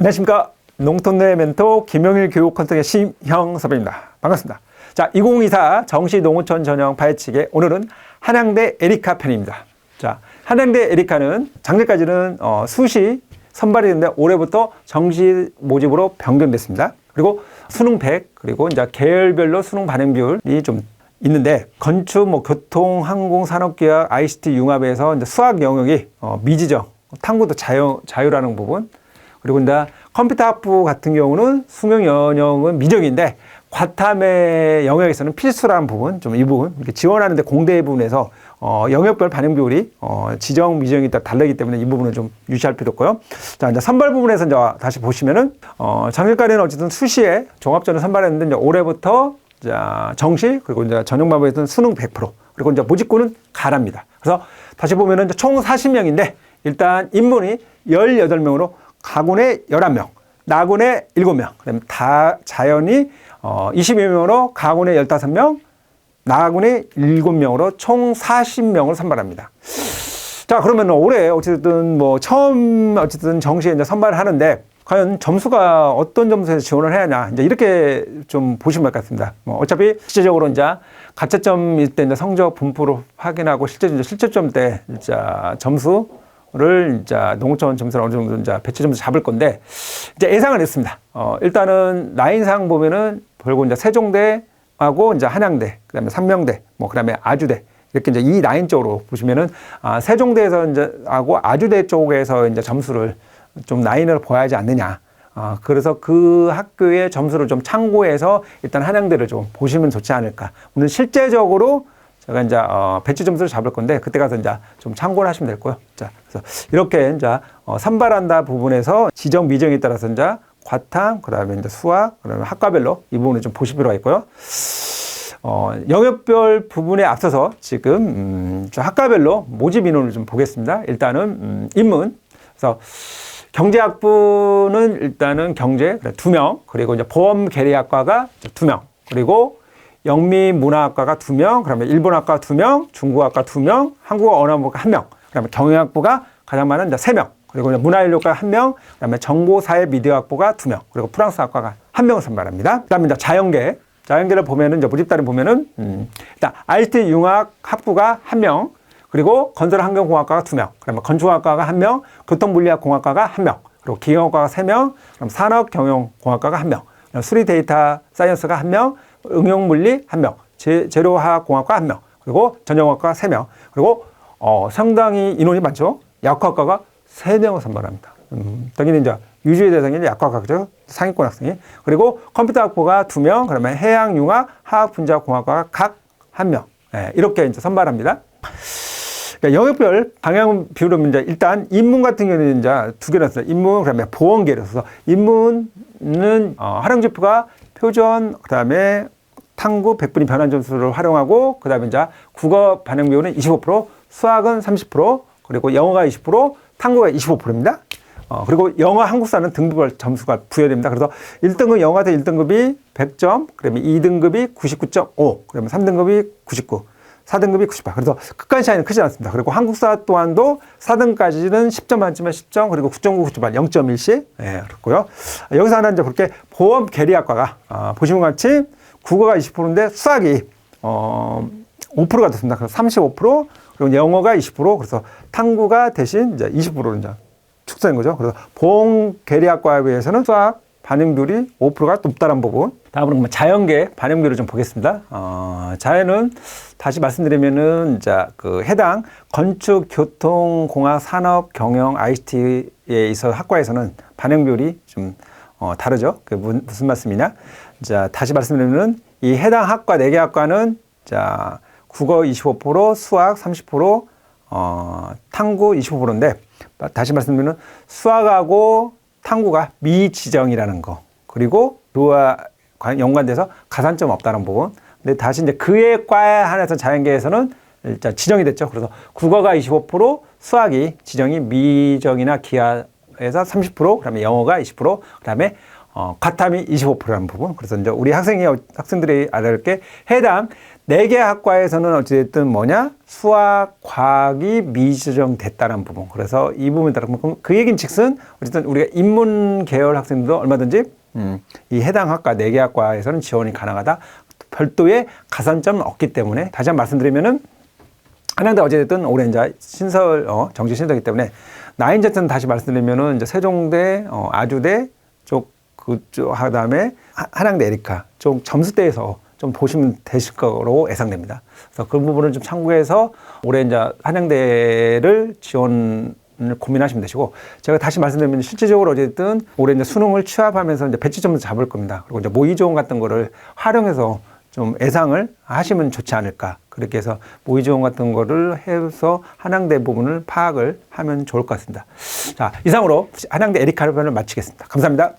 안녕하십니까. 농촌내 멘토 김영일 교육 컨설팅 심형섭입니다. 반갑습니다. 자, 2024 정시 농어촌 전형 파헤치기, 오늘은 한양대 에리카 편입니다. 자, 한양대 에리카는 작년까지는 수시 선발이 됐는데 올해부터 정시 모집으로 변경됐습니다. 그리고 수능 100, 그리고 이제 계열별로 수능 반영 비율이 좀 있는데, 건축, 교통, 항공, 산업기업, ICT 융합에서 이제 수학 영역이 미지정, 탐구도 자유라는 부분, 그리고 이제 컴퓨터 학부 같은 경우는 수능 연령은 미정인데 과탐의 영역에서는 필수라는 부분, 좀 이 부분 이렇게 지원하는데 공대 부분에서 영역별 반영 비율이 지정, 미정이 따라 다르기 때문에 이 부분은 좀 유지할 필요 있고요. 자, 이제 선발 부분에서 이제 다시 보시면은 작년까지는 어쨌든 수시에 종합전을 선발했는데 이제 올해부터 정시, 그리고 이제 전형반부에서는 수능 100%, 그리고 이제 모집군은 가랍니다. 그래서 다시 보면은 이제 총 40명인데 일단 인문이 18명으로 가군에 11명, 나군에 7명, 그다음에 다 자연이 22명으로 가군에 15명, 나군에 7명으로 총 40명을 선발합니다. 자, 그러면 올해 어쨌든 처음 정시에 이제 선발을 하는데 과연 점수가 어떤 점수에서 지원을 해야 하냐, 이제 이렇게 좀 보시면 될 것 같습니다. 어차피 실제적으로 이제 가채점일 때 이제 성적 분포를 확인하고 실제점 때 점수를 이제 농어촌 점수를 어느 정도 이제 배치 점수 잡을 건데, 이제 예상을 했습니다. 일단은 라인상 보면은 결국 이제 세종대하고 이제 한양대, 그다음에 삼명대, 그다음에 아주대, 이렇게 이제 이 라인 쪽으로 보시면은 세종대에서 이제 하고 아주대 쪽에서 이제 점수를 좀 라인을 보야지 않느냐. 그래서 그 학교의 점수를 좀 참고해서 일단 한양대를 좀 보시면 좋지 않을까. 오늘 실제적으로 제가 이제 배치 점수를 잡을 건데 그때 가서 이제 좀 참고를 하시면 될 거예요. 자, 그래서 이렇게 이제 선발한다 부분에서 지정 미정에 따라서 이제 과탐, 그다음에 이제 수학, 그다음에 학과별로 이 부분을 좀 보실 필요가 있고요. 영역별 부분에 앞서서 지금 학과별로 모집 인원을 좀 보겠습니다. 일단은 인문, 그래서 경제학부는 일단은 경제 2명, 그리고 이제 보험계리학과가 2명, 그리고 영미문화학과가 2명, 그다음에 일본학과 2명, 중국학과 2명, 한국어 언어학부가 1명, 그다음에 경영학부가 가장 많은 이제 3명, 그리고 이제 문화인력과 1명, 그다음에 정보사회미디어학부가 2명, 그리고 프랑스학과가 1명을 선발합니다. 그다음에 이제 자연계를 보면은 이제 모집단을 보면은 일단 IT 융합 학부가 1명, 그리고 건설환경공학과가 2명, 그다음에 건축학과가 1명, 교통물리학공학과가 1명, 그리고 기계학과가 3명, 그럼 산업경영공학과가 1명, 수리데이터 사이언스가 1명, 응용물리 1명, 재료화학공학과 1명, 그리고 전형학과 3명, 그리고 상당히 인원이 많죠. 약학과가 3명을 선발합니다. 당연히 이제 유주의 대상이 약학과죠. 상위권 학생이. 그리고 컴퓨터학부가 2명, 그러면 해양융합, 화학분자공학과가 각 1명. 이렇게 이제 선발합니다. 그러니까 영역별 방향 비율은 이제 일단 인문 같은 경우는 이제 2개로 했어요. 인문, 그다음에 보험계로. 그래서 인문은 활용지표가 표준, 그다음에 탐구 100분위 변환 점수를 활용하고, 그다음에 이제 국어 반영 비율은 25%, 수학은 30%, 그리고 영어가 20%, 탐구가 25%입니다. 그리고 영어 한국사는 등급별 점수가 부여됩니다. 그래서 1등급 영어한테 1등급이 100점, 그다음에 2등급이 99.5, 그다음에 3등급이 99, 4등급이 98. 그래서 극간 차이는 크지 않습니다. 그리고 한국사 또한도 4등까지는 10점 만점에 10점, 그리고 9.9, 9.8, 0.1씩. 그렇고요. 여기서 하나 이제 볼게. 보험 계리학과가 보시면 같이 국어가 20%인데 수학이 5%가 됐습니다. 그래서 35%, 그리고 영어가 20%, 그래서 탐구가 대신 이제 20%로 이제 축소된 거죠. 그래서 보험 계리학과에 비해서는 수학 반영 비율이 5%가 높다는 부분. 다음으로 자연계 반영 비율을 좀 보겠습니다. 자연은 다시 말씀드리면은 이제 그 해당 건축, 교통, 공학, 산업, 경영, ICT에 있어 학과에서는 반영 비율이 좀 다르죠. 그게 무슨 말씀이냐? 자, 다시 말씀드리면은 이 해당 학과 4개 학과는 자, 국어 25%, 수학 30%, 탐구 25%인데 다시 말씀드리면 수학하고 탐구가 미지정이라는 거, 그리고 그와 연관돼서 가산점 없다는 부분. 근데 다시 이제 그의 과에 한해서 자연계에서는 일단 지정이 됐죠. 그래서 국어가 25%, 수학이 지정이 미정이나 기하에서 30%, 그다음에 영어가 20%, 그다음에 과탐이 25%라는 부분. 그래서 이제 우리 학생들이 알아야 할 게 해당 4개 학과에서는 어찌됐든 뭐냐? 수학, 과학이 미지정됐다는 부분. 그래서 이 부분에 따라 그 얘기는 즉슨 어쨌든 우리가 인문 계열 학생들도 얼마든지 이 해당 학과 4개 학과에서는 지원이 가능하다. 별도의 가산점은 없기 때문에 다시 한번 말씀드리면은 한양대 어찌됐든 올해 이제 신설 정시 신설이기 때문에 나인제트는 다시 말씀드리면은 이제 세종대, 아주대 그쪽 그다음에 한양대 에리카 쪽 점수대에서 좀 보시면 되실 거로 예상됩니다. 그래서 그 부분을 좀 참고해서 올해 이제 한양대를 지원을 고민하시면 되시고, 제가 다시 말씀드리면 실질적으로 어쨌든 올해 이제 수능을 취합하면서 이제 배치점도 잡을 겁니다. 그리고 이제 모의지원 같은 거를 활용해서 좀 예상을 하시면 좋지 않을까. 그렇게 해서 모의지원 같은 거를 해서 한양대 부분을 파악을 하면 좋을 것 같습니다. 자, 이상으로 한양대 에리카 편을 마치겠습니다. 감사합니다.